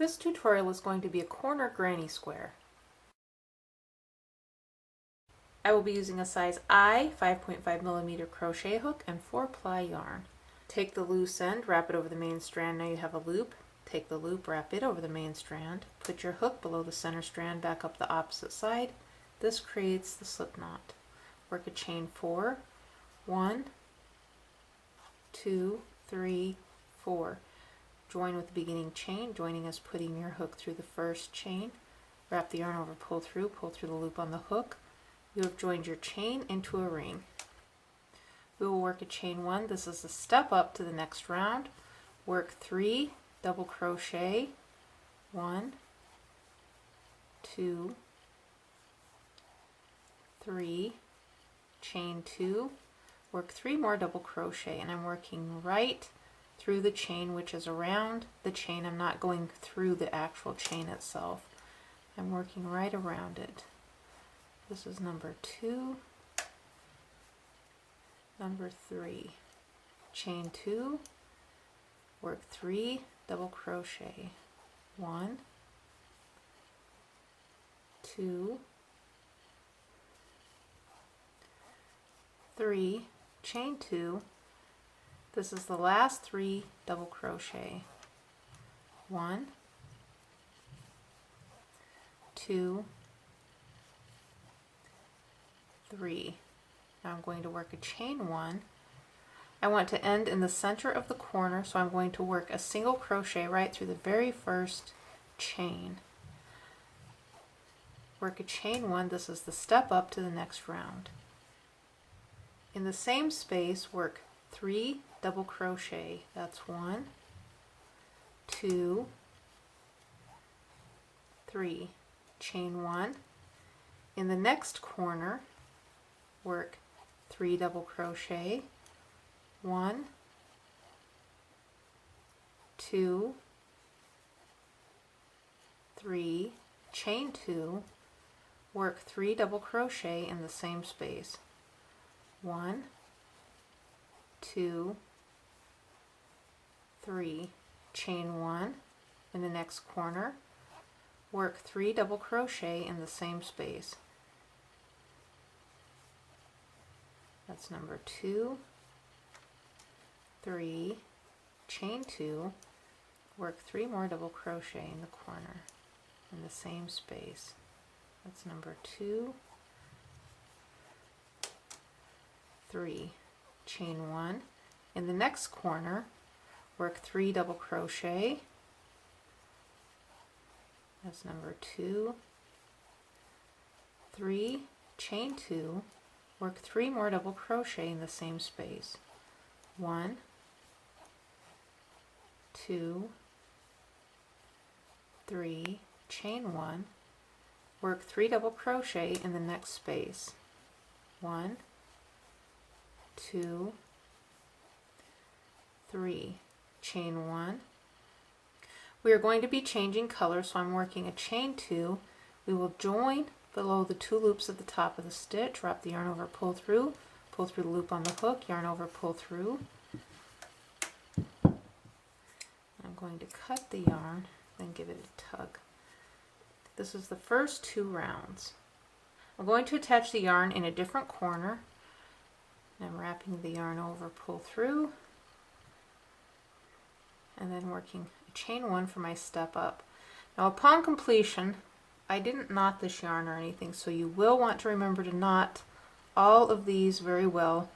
This tutorial is going to be a corner granny square. I will be using a size I 5.5mm crochet hook and 4-ply yarn. Take the loose end, wrap it over the main strand. Now you have a loop. Take the loop, wrap it over the main strand. Put your hook below the center strand, back up the opposite side. This creates the slip knot. Work a chain 4. 1, 2, 3, 4. Join with the beginning chain. Joining is putting your hook through the first chain. Wrap the yarn over, pull through the loop on the hook. You have joined your chain into a ring. We will work a chain 1. This is a step up to the next round. Work 3 double crochet. 1, 2, 3, chain 2. Work 3 more double crochet, and I'm working right through the chain, which is around the chain. I'm not going through the actual chain itself. I'm working right around it. This is number 2, number 3, chain 2, work 3 double crochet, 1, 2, 3, chain 2. This is the last 3 double crochet, 1, 2, 3. Now I'm going to work a chain 1. I want to end in the center of the corner, so I'm going to work a single crochet right through the very first chain. Work a chain 1. This is the step up to the next round. In the same space, work 3 double crochet. That's 1, 2, 3. Chain 1. In the next corner, work 3 double crochet, 1, 2, 3, chain 2, work 3 double crochet in the same space, 1, 2, 3, chain 1. In the next corner, work 3 double crochet in the same space. That's number 2, 3, chain 2, work 3 more double crochet in the corner in the same space. That's number 2, 3, chain 1. In the next corner, work 3 double crochet. That's number 2, 3, chain 2, work 3 more double crochet in the same space. 1, 2, 3, chain 1, work 3 double crochet in the next space. 1, 2, 3, chain 1. We are going to be changing color, so I'm working a chain 2. We will join below the 2 loops at the top of the stitch, wrap the yarn over, pull through the loop on the hook, yarn over, pull through. I'm going to cut the yarn, then give it a tug. This is the first 2 rounds. I'm going to attach the yarn in a different corner. I'm wrapping the yarn over, pull through, and then working a chain 1 for my step up. Now upon completion, I didn't knot this yarn or anything, so you will want to remember to knot all of these very well,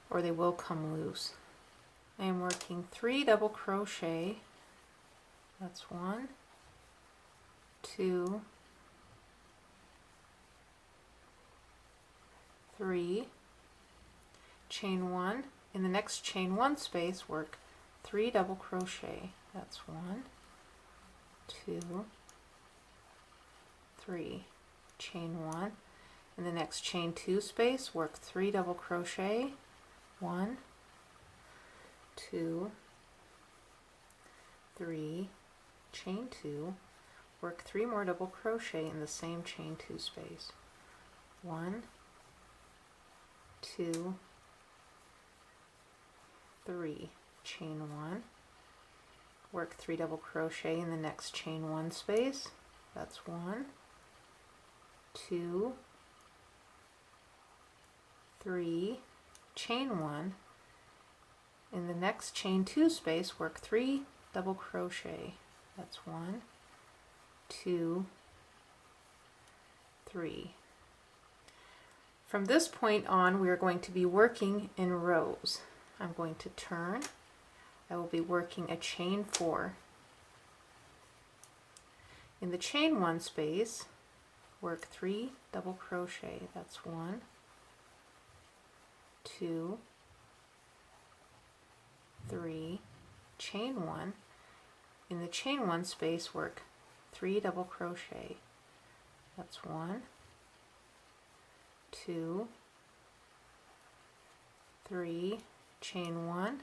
or they will come loose. I am working 3 double crochet. That's 1, 2, 3, chain 1. In the next chain 1 space, work 3 double crochet. That's 1, 2, 3, chain 1. In the next chain 2 space, work 3 double crochet. 1, 2, 3, chain 2, work 3 more double crochet in the same chain 2 space. 1, 2, 3, chain 1, work 3 double crochet in the next chain 1 space. That's 1, 2, 3, chain 1. In the next chain 2 space, work 3 double crochet. That's 1, 2, 3. From this point on, we are going to be working in rows. I'm going to turn. I will be working a chain 4. In the chain 1 space, work 3 double crochet. That's 1, 2, 3, chain 1. In the chain 1 space, work 3 double crochet. That's 1, 2, 3, chain 1.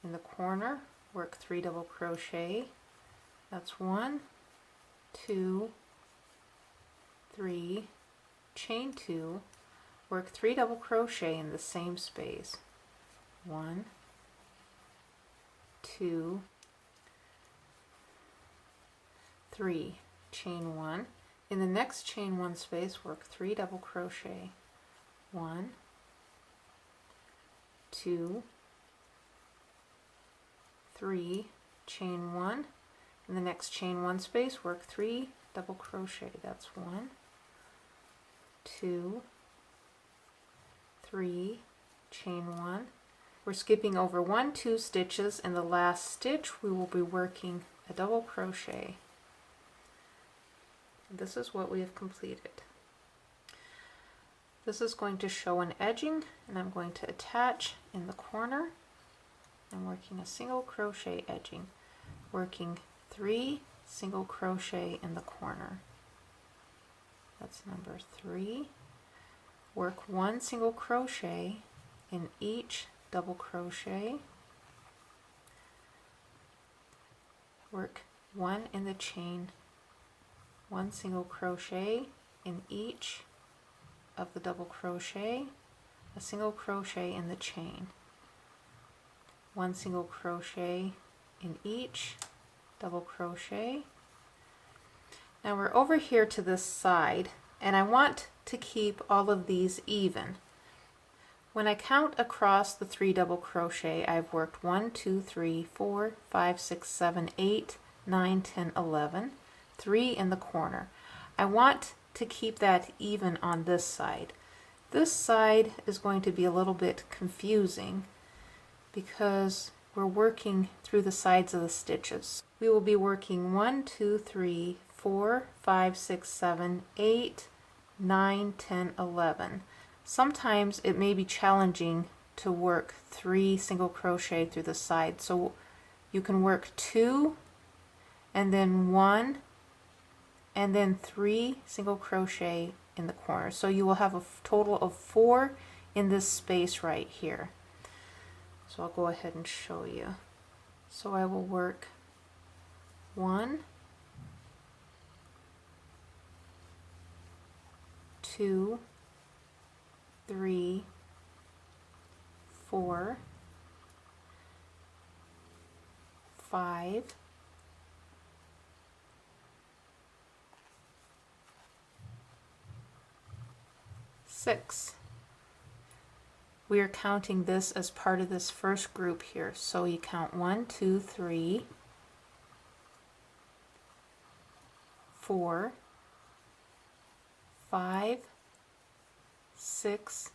In the corner, work 3 double crochet. That's 1, 2, 3, chain 2, work 3 double crochet in the same space. 1, 2, 3, chain 1. In the next chain 1 space, work 3 double crochet. 1, 2, 3, chain 1. In the next chain 1 space, work 3 double crochet. That's 1, 2, 3, chain 1. We're skipping over 1, 2 stitches. In the last stitch, we will be working a double crochet. This is what we have completed. This is going to show an edging, and I'm going to attach in the corner. I'm working a single crochet edging, working 3 single crochet in the corner. That's number 3. Work 1 single crochet in each double crochet. Work 1 in the chain, 1 single crochet in each of the double crochet, a single crochet in the chain, 1 single crochet in each double crochet. Now we're over here to this side, and I want to keep all of these even. When I count across the 3 double crochet, I've worked 1, 2, 3, 4, 5, 6, 7, 8, 9, 10, 11, 3 in the corner. I want to keep that even on this side. This side is going to be a little bit confusing because we're working through the sides of the stitches. We will be working 1, 2, 3, 4, 5, 6, 7, 8, 9, 10, 11. Sometimes it may be challenging to work 3 single crochet through the side, so you can work 2 and then 1 and then 3 single crochet in the corner. So you will have a total of 4 in this space right here. So I'll go ahead and show you. So I will work 1, 2, 3, 4, 5, 6. We are counting this as part of this first group here. So you count 1, 2, 3, 4, 5, 6,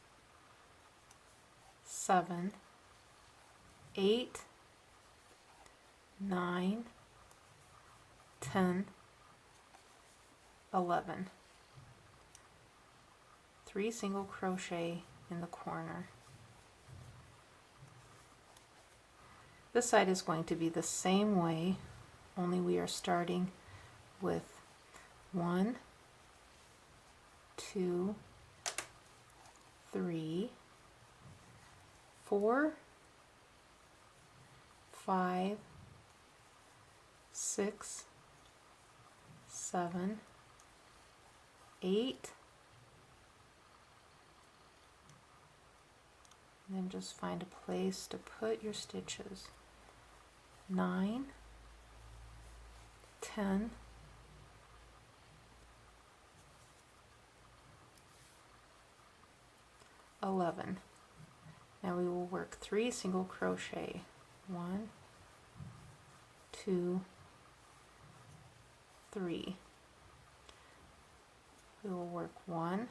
7, 8, 9, 10, 11. 3 single crochet in the corner. This side is going to be the same way, only we are starting with 1, 2, 3, 4, 5, 6, 7, 8, and then just find a place to put your stitches. 9, 10, 11. Now we will work 3 single crochet. 1, 2, 3. We will work 1,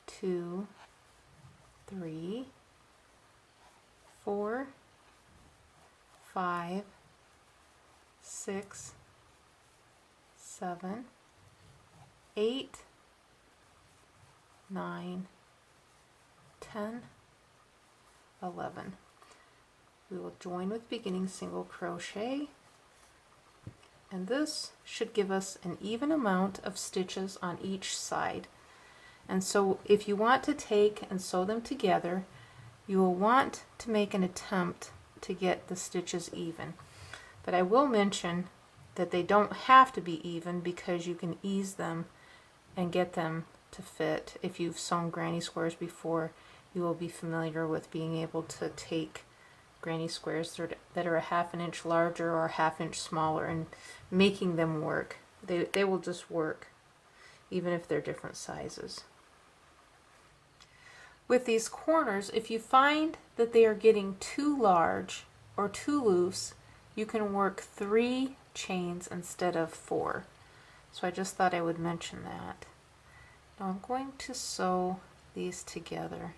2, 3, 4, 5, 6, 7, 8, 9, 10, 11. We will join with beginning single crochet, and this should give us an even amount of stitches on each side. And so if you want to take and sew them together, you will want to make an attempt to get the stitches even. But I will mention that they don't have to be even, because you can ease them and get them to fit. If you've sewn granny squares before, you will be familiar with being able to take granny squares that are a 1/2 inch larger or a 1/2 inch smaller and making them work. They will just work even if they're different sizes. With these corners, if you find that they are getting too large or too loose, you can work 3 chains instead of 4. So I just thought I would mention that. Now I'm going to sew these together.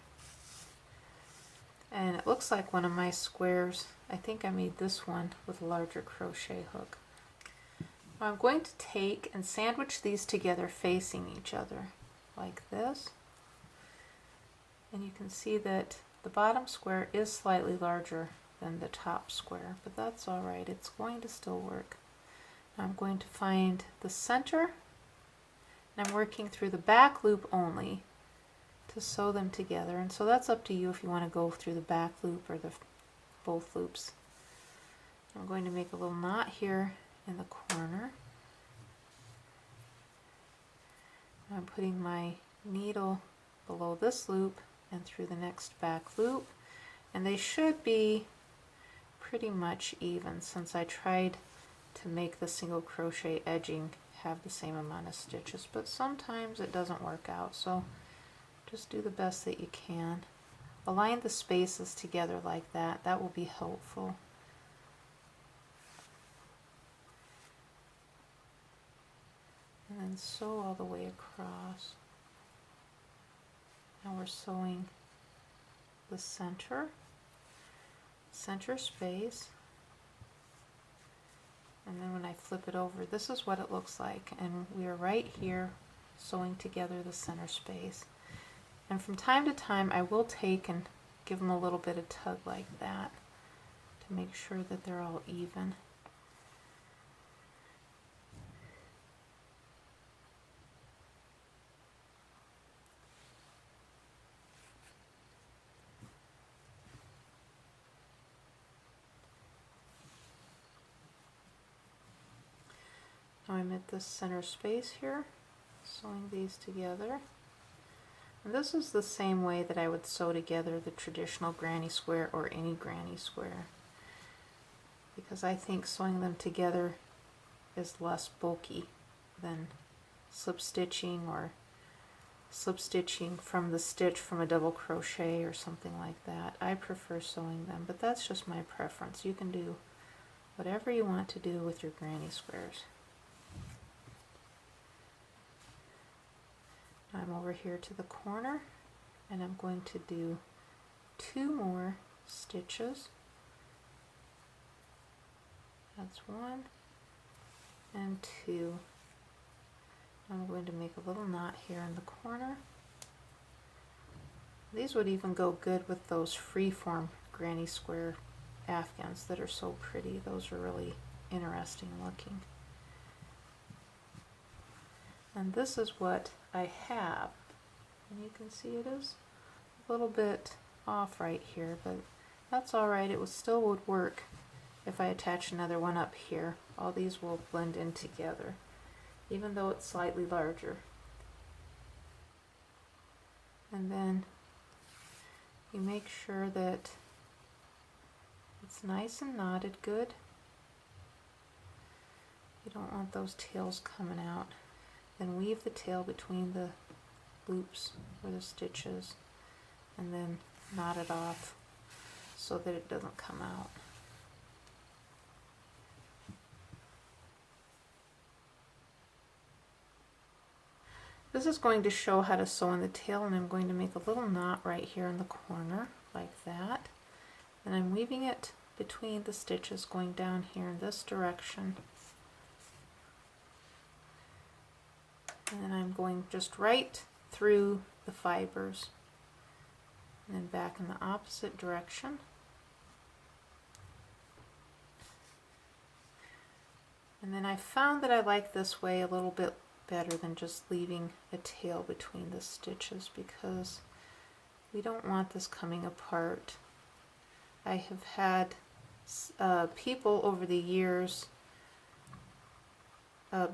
And it looks like one of my squares, I think I made this one with a larger crochet hook. Now I'm going to take and sandwich these together facing each other like this. And you can see that the bottom square is slightly larger than the top square, but that's all right, it's going to still work. Now I'm going to find the center, and I'm working through the back loop only to sew them together, and so that's up to you if you want to go through the back loop or both loops. I'm going to make a little knot here in the corner. I'm putting my needle below this loop and through the next back loop, and they should be pretty much even, since I tried to make the single crochet edging have the same amount of stitches, but sometimes it doesn't work out, so just do the best that you can. Align the spaces together like that. That will be helpful. And then sew all the way across. Now we're sewing the center space. And then when I flip it over, this is what it looks like. And we are right here sewing together the center space. And from time to time, I will take and give them a little bit of tug like that to make sure that they're all even. Now I'm at this center space here, sewing these together. And this is the same way that I would sew together the traditional granny square or any granny square, because I think sewing them together is less bulky than slip stitching or slip stitching from the stitch from a double crochet or something like that. I prefer sewing them, but that's just my preference. You can do whatever you want to do with your granny squares. I'm over here to the corner, and I'm going to do 2 more stitches. That's 1 and 2. I'm going to make a little knot here in the corner. These would even go good with those freeform granny square afghans that are so pretty. Those are really interesting looking. And this is what I have. And you can see it is a little bit off right here, but that's all right. It still would work if I attach another one up here. All these will blend in together, even though it's slightly larger. And then you make sure that It's nice and knotted good. You don't want those tails coming out. Then weave the tail between the loops or the stitches and then knot it off so that it doesn't come out. This is going to show how to sew in the tail, and I'm going to make a little knot right here in the corner like that. And I'm weaving it between the stitches going down here in this direction. And then I'm going just right through the fibers and then back in the opposite direction. And then I found that I like this way a little bit better than just leaving a tail between the stitches, because we don't want this coming apart. I have had people over the years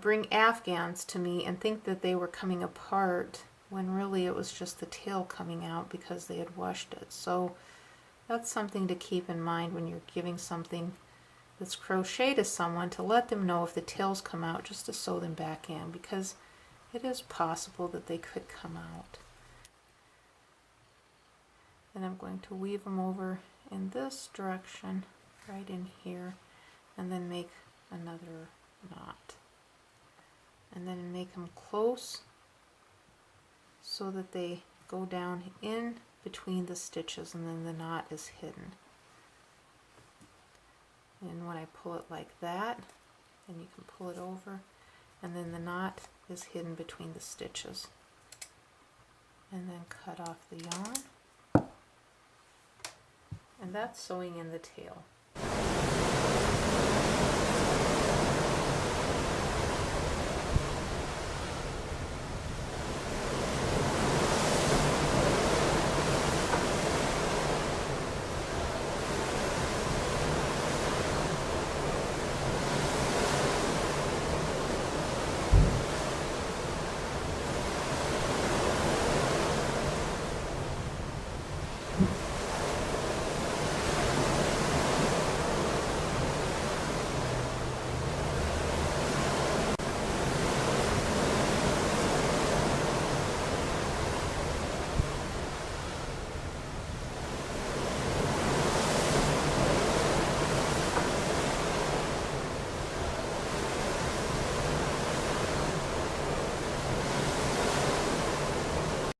bring Afghans to me and think that they were coming apart when really it was just the tail coming out because they had washed it. So that's something to keep in mind when you're giving something that's crochet to someone, to let them know if the tails come out, just to sew them back in, because it is possible that they could come out. And I'm going to weave them over in this direction right in here and then make another knot, and then make them close so that they go down in between the stitches, and then the knot is hidden. And when I pull it like that, then you can pull it over, and then the knot is hidden between the stitches. And then cut off the yarn. And that's sewing in the tail.